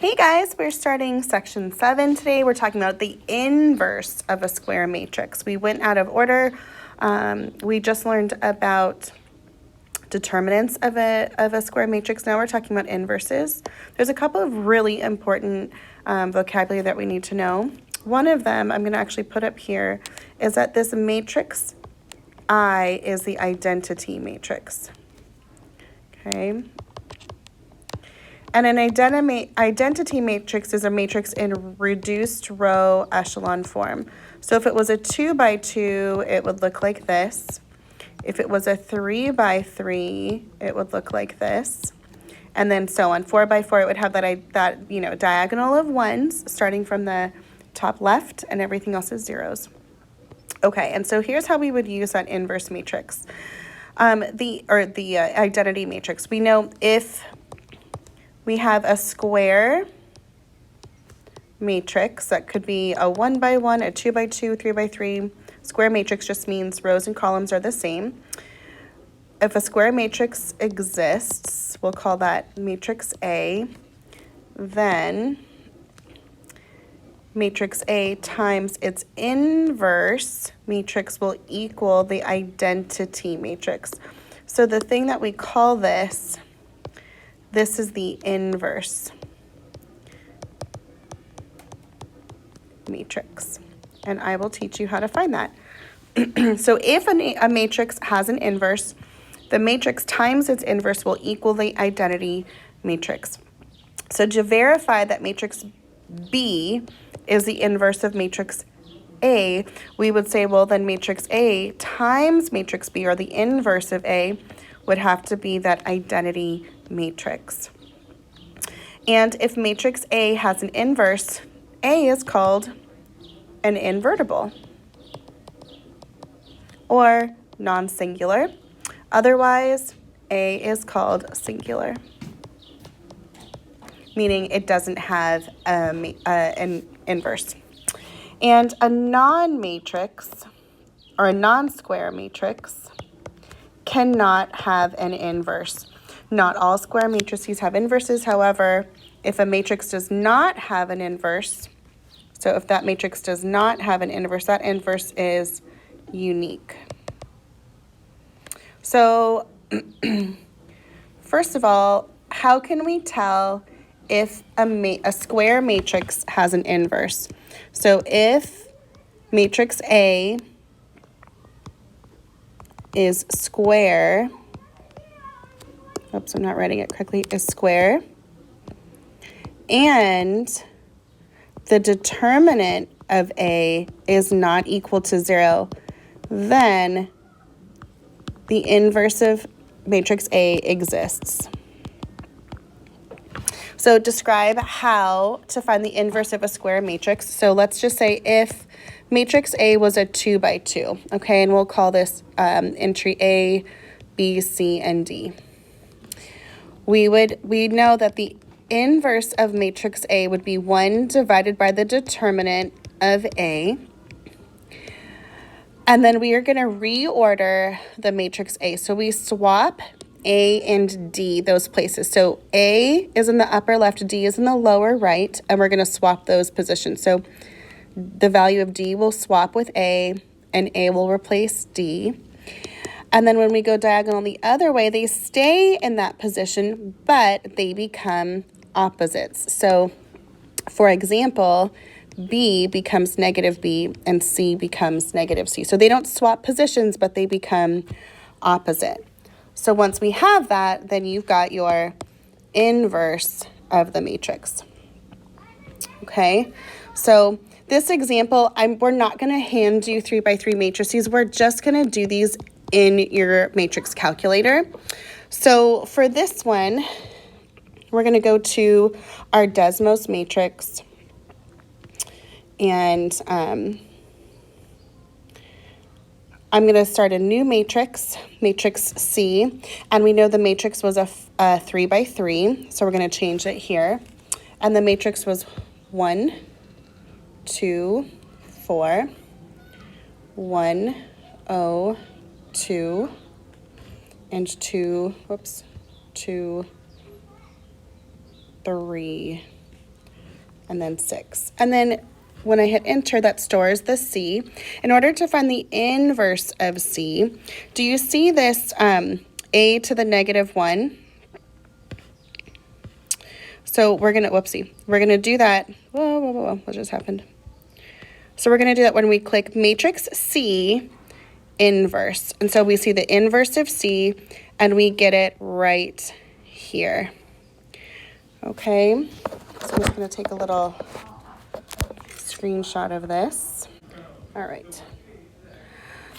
Hey guys, we're starting section 7 today. We're talking about the inverse of a square matrix. We went out of order. We just learned about determinants of a square matrix. Now we're talking about inverses. There's a couple of really important vocabulary that we need to know. One of them I'm going to actually put up here is that this matrix I is the identity matrix. Okay. And an identity matrix is a matrix in reduced row echelon form. So if it was a 2 by 2, it would look like this. If it was a 3 by 3, it would look like this. And then so on. 4 by 4, it would have that diagonal of ones starting from the top left, and everything else is zeros. Okay, and so here's how we would use that inverse matrix. The identity matrix. We know if we have a square matrix that could be a 1 by 1, a 2 by 2, 3 by 3. Square matrix just means rows and columns are the same. If a square matrix exists, we'll call that matrix A. Then matrix A times its inverse matrix will equal the identity matrix. So the thing that we call this is the inverse matrix, and I will teach you how to find that. So if a matrix has an inverse, the matrix times its inverse will equal the identity matrix. So to verify that matrix B is the inverse of matrix A, we would say, well, then matrix A times matrix B, or the inverse of A, would have to be that identity matrix. And if matrix A has an inverse, A is called an invertible or non-singular. Otherwise, A is called singular, meaning it doesn't have an inverse. And a non-matrix or a non-square matrix cannot have an inverse. Not all square matrices have inverses. However, if a matrix does not have an inverse, so if that matrix does not have an inverse, that inverse is unique. So first of all, how can we tell if a square matrix has an inverse? So if matrix A is square, oops, I'm not writing it correctly, is square, and the determinant of A is not equal to 0, then the inverse of matrix A exists. So describe how to find the inverse of a square matrix. So let's just say if matrix A was a 2 by 2, okay, and we'll call this entry A, B, C, and D. We know that the inverse of matrix A would be 1 divided by the determinant of A. And then we are going to reorder the matrix A. So we swap A and D, those places. So A is in the upper left, D is in the lower right, and we're going to swap those positions. So the value of D will swap with A, and A will replace D. And then when we go diagonal the other way, they stay in that position, but they become opposites. So, for example, B becomes negative B, and C becomes negative C. So they don't swap positions, but they become opposite. So once we have that, then you've got your inverse of the matrix. Okay, so this example, we're not going to hand you 3 by 3 matrices. We're just going to do these in your matrix calculator. So for this one, we're going to go to our Desmos matrix, and I'm going to start a new matrix, matrix C, and we know the matrix was a 3 by 3, so we're going to change it here. And the matrix was 1, 2, 4, 1, 0, 2, and 2, 2, 3, and then 6. And then when I hit enter, that stores the C. In order to find the inverse of C, do you see this a to the negative 1? So we're going to, we're going to do that. Whoa, what just happened? So we're going to do that when we click matrix C inverse. And so we see the inverse of C, and we get it right here. Okay, so I'm just going to take a little screenshot of this. All right.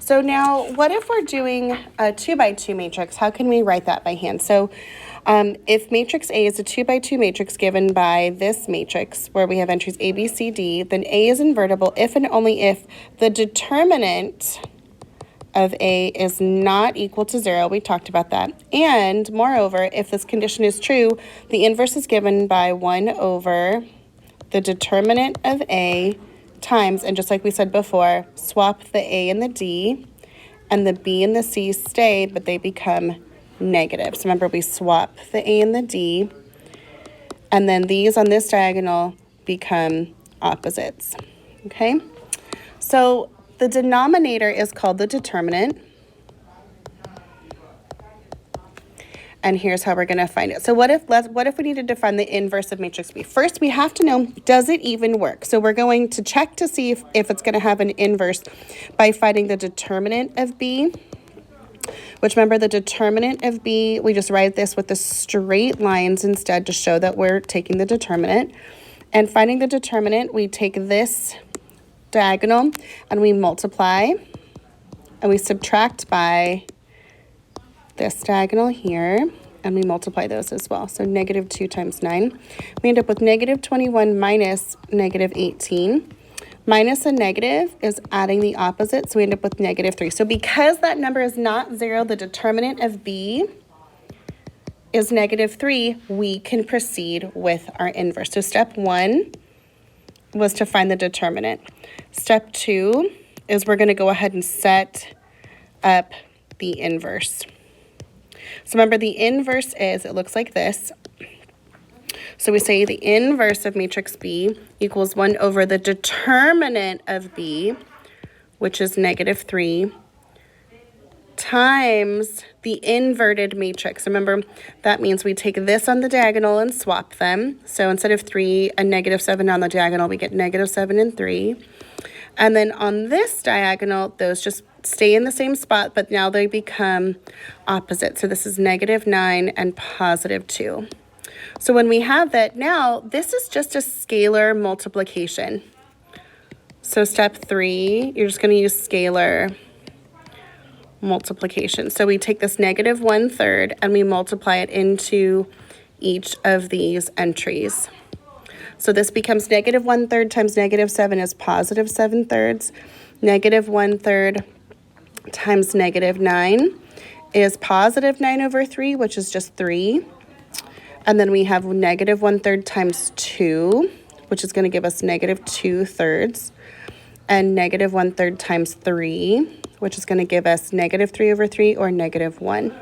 So now, what if we're doing a 2 by 2 matrix? How can we write that by hand? So if matrix A is a 2 by 2 matrix given by this matrix, where we have entries A, B, C, D, then A is invertible if and only if the determinant of A is not equal to 0. We talked about that. And moreover, if this condition is true, the inverse is given by 1 over the determinant of A times, and just like we said before, swap the A and the D, and the B and the C stay, but they become negative. So remember, we swap the A and the D, and then these on this diagonal become opposites. Okay? So the denominator is called the determinant. And here's how we're going to find it. So what if we needed to find the inverse of matrix B? First, we have to know, does it even work? So we're going to check to see if it's going to have an inverse by finding the determinant of B, which remember the determinant of B, we just write this with the straight lines instead to show that we're taking the determinant. And finding the determinant, we take this diagonal and we multiply and we subtract by this diagonal here, and we multiply those as well. So negative 2 times 9. We end up with negative 21 minus negative 18. Minus a negative is adding the opposite, so we end up with negative 3. So because that number is not 0, the determinant of B is negative 3, we can proceed with our inverse. So step 1 was to find the determinant. Step 2 is we're going to go ahead and set up the inverse. So remember, the inverse is, it looks like this. So we say the inverse of matrix B equals 1 over the determinant of B, which is negative 3, times the inverted matrix. Remember, that means we take this on the diagonal and swap them. So instead of 3 and negative 7 on the diagonal, we get negative 7 and 3. And then on this diagonal, those just stay in the same spot, but now they become opposite. So this is negative 9 and positive 2. So when we have that, now this is just a scalar multiplication. So step 3, you're just going to use scalar multiplication. So we take this negative 1/3 and we multiply it into each of these entries. So this becomes negative 1/3 times negative 7 is positive 7/3. Negative 1/3 times negative 9 is positive 9 over 3, which is just 3. And then we have negative 1/3 times 2, which is going to give us negative 2/3. And negative 1/3 times 3, which is going to give us negative 3 over 3 or negative 1.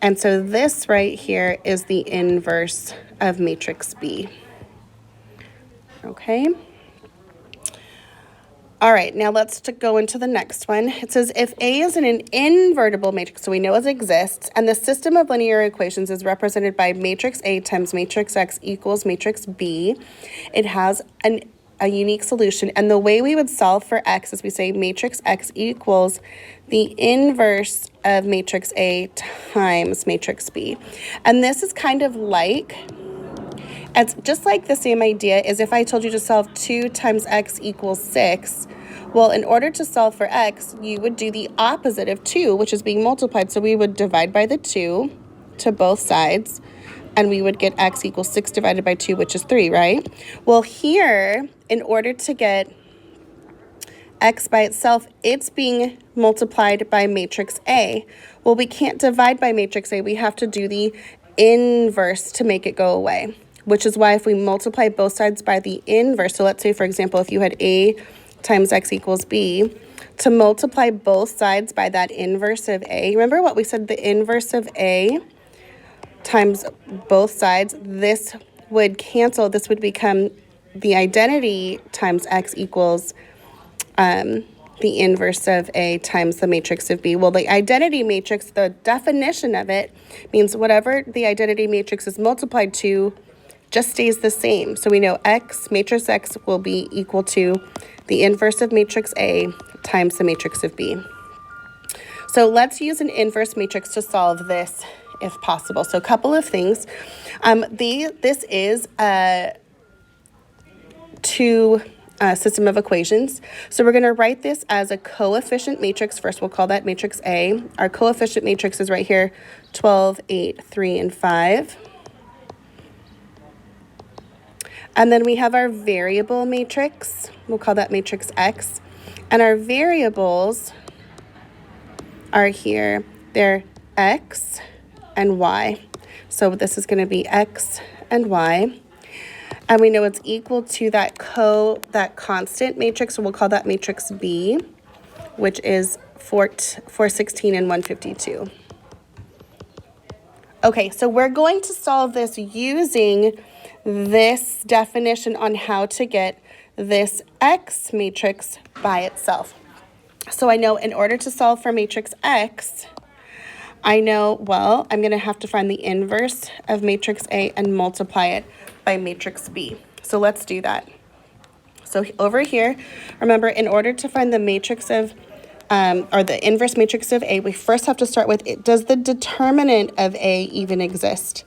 And so this right here is the inverse of matrix B. Okay. All right, now let's go into the next one. It says if A is in an invertible matrix, so we know it exists, and the system of linear equations is represented by matrix A times matrix X equals matrix B, it has a unique solution. And the way we would solve for X is we say matrix X equals the inverse of matrix A times matrix B. And this is kind of like, it's just like the same idea as if I told you to solve 2 times X equals 6. Well, in order to solve for X, you would do the opposite of 2, which is being multiplied. So we would divide by the 2 to both sides, and we would get X equals 6 divided by 2, which is 3, right? Well, here, in order to get X by itself, it's being multiplied by matrix A. Well, we can't divide by matrix A. We have to do the inverse to make it go away, which is why if we multiply both sides by the inverse, so let's say, for example, if you had A times X equals B, to multiply both sides by that inverse of A, remember what we said, the inverse of A times both sides, this would cancel, this would become the identity times X equals the inverse of A times the matrix of B. Well, the identity matrix, the definition of it means whatever the identity matrix is multiplied to just stays the same. So we know matrix X will be equal to the inverse of matrix A times the matrix of B. So let's use an inverse matrix to solve this if possible. So a couple of things. This is a two system of equations. So we're going to write this as a coefficient matrix. First, we'll call that matrix A. Our coefficient matrix is right here, 12, 8, 3, and 5. And then we have our variable matrix. We'll call that matrix X. And our variables are here. They're X and Y. So this is going to be X and Y. And we know it's equal to that constant matrix, so we'll call that matrix B, which is 416 and 152. Okay, so we're going to solve this using this definition on how to get this X matrix by itself. So I know in order to solve for matrix X, I know, well, I'm going to have to find the inverse of matrix A and multiply it by matrix B. So let's do that. So over here, remember, in order to find the matrix of, or the inverse matrix of A, we first have to start with, does the determinant of A even exist?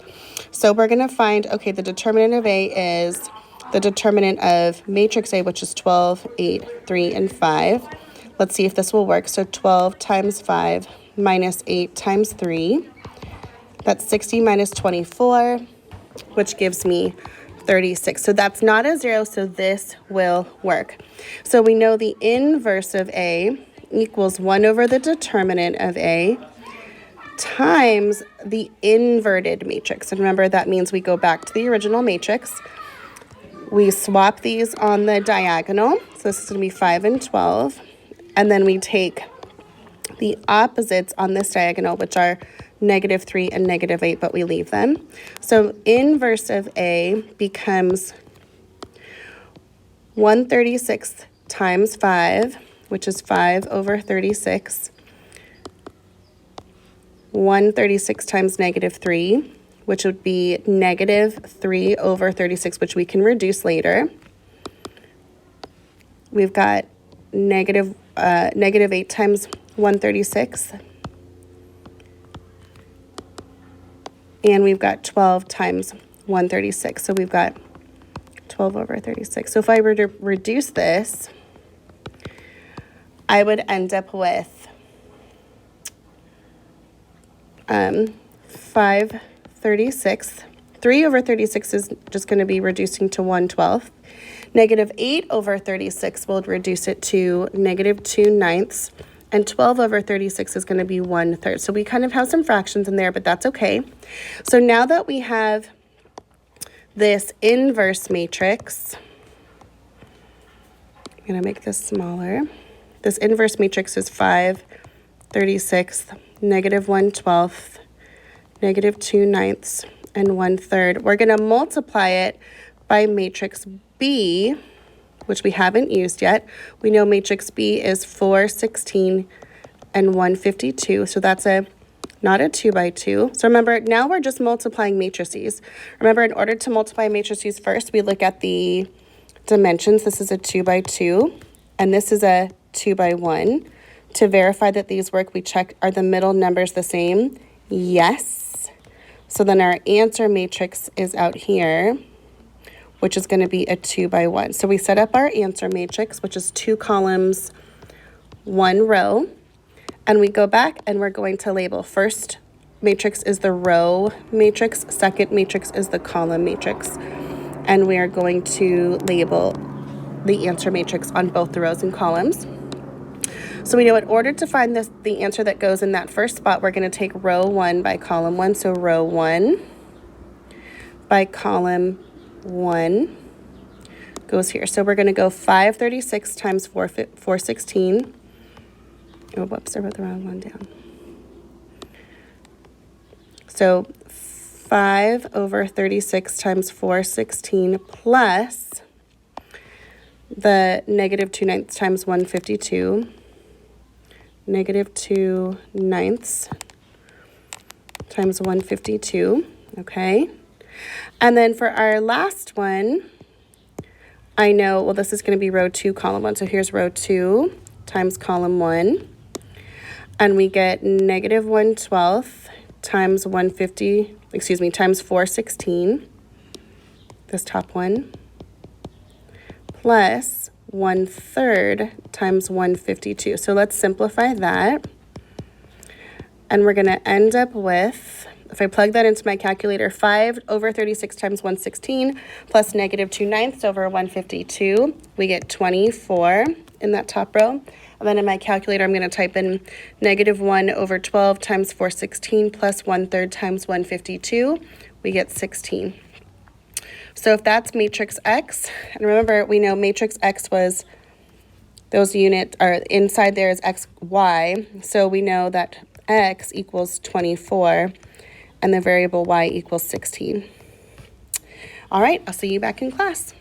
So we're going to find, okay, the determinant of A is the determinant of matrix A, which is 12, 8, 3, and 5. Let's see if this will work. So 12 times 5 minus 8 times 3. That's 60 minus 24, which gives me 36. So that's not a 0, so this will work. So we know the inverse of A equals 1 over the determinant of A times the inverted matrix. And remember, that means we go back to the original matrix. We swap these on the diagonal. So this is going to be 5 and 12. And then we take the opposites on this diagonal, which are -3 and -8, but we leave them. So inverse of A becomes 1/36 times 5, which is 5 over 36. 1/36 times -3, which would be -3 over 36, which we can reduce later. We've got -8 times 1/36. And we've got 12 times 1/36. So we've got 12 over 36. So if I were to reduce this, I would end up with 5/36. 3 over 36 is just going to be reducing to 1/12. -8 over 36 will reduce it to -2/9. And 12 over 36 is going to be 1/3. So we kind of have some fractions in there, but that's okay. So now that we have this inverse matrix, I'm going to make this smaller. This inverse matrix is 5/36, -1/12, -2/9, and 1/3. We're going to multiply it by matrix B, which we haven't used yet. We know matrix B is 416 and 152, so that's not a 2 by 2. So remember, now we're just multiplying matrices. Remember, in order to multiply matrices first, we look at the dimensions. This is a 2 by 2, and this is a 2 by 1. To verify that these work, we check, are the middle numbers the same? Yes. So then our answer matrix is out here, which is going to be a 2 by 1. So we set up our answer matrix, which is 2 columns, 1 row. And we go back and we're going to label. First matrix is the row matrix. Second matrix is the column matrix. And we are going to label the answer matrix on both the rows and columns. So we know in order to find the answer that goes in that first spot, we're going to take row 1 by column 1. So row 1 by column 1 goes here. So we're going to go 5/36 times 416. Oh, whoops, I wrote the wrong one down. So 5 over 36 times 416 plus the negative 2/9 times 152, negative 2/9 times 152, okay? And then for our last one, I know, well, this is going to be row 2, column 1. So here's row 2 times column 1. And we get negative 1/12 times 150, excuse me, times 416, this top one, plus 1/3 times 152. So let's simplify that. And we're going to end up with, if I plug that into my calculator, 5 over 36 times 116 plus negative 2/9 over 152. We get 24 in that top row. And then in my calculator, I'm going to type in negative 1 over 12 times 416 plus 1/3 times 152. We get 16. So if that's matrix X, and remember, we know matrix X was those units are inside there is X, Y. So we know that X equals 24 and the variable Y equals 16. All right, I'll see you back in class.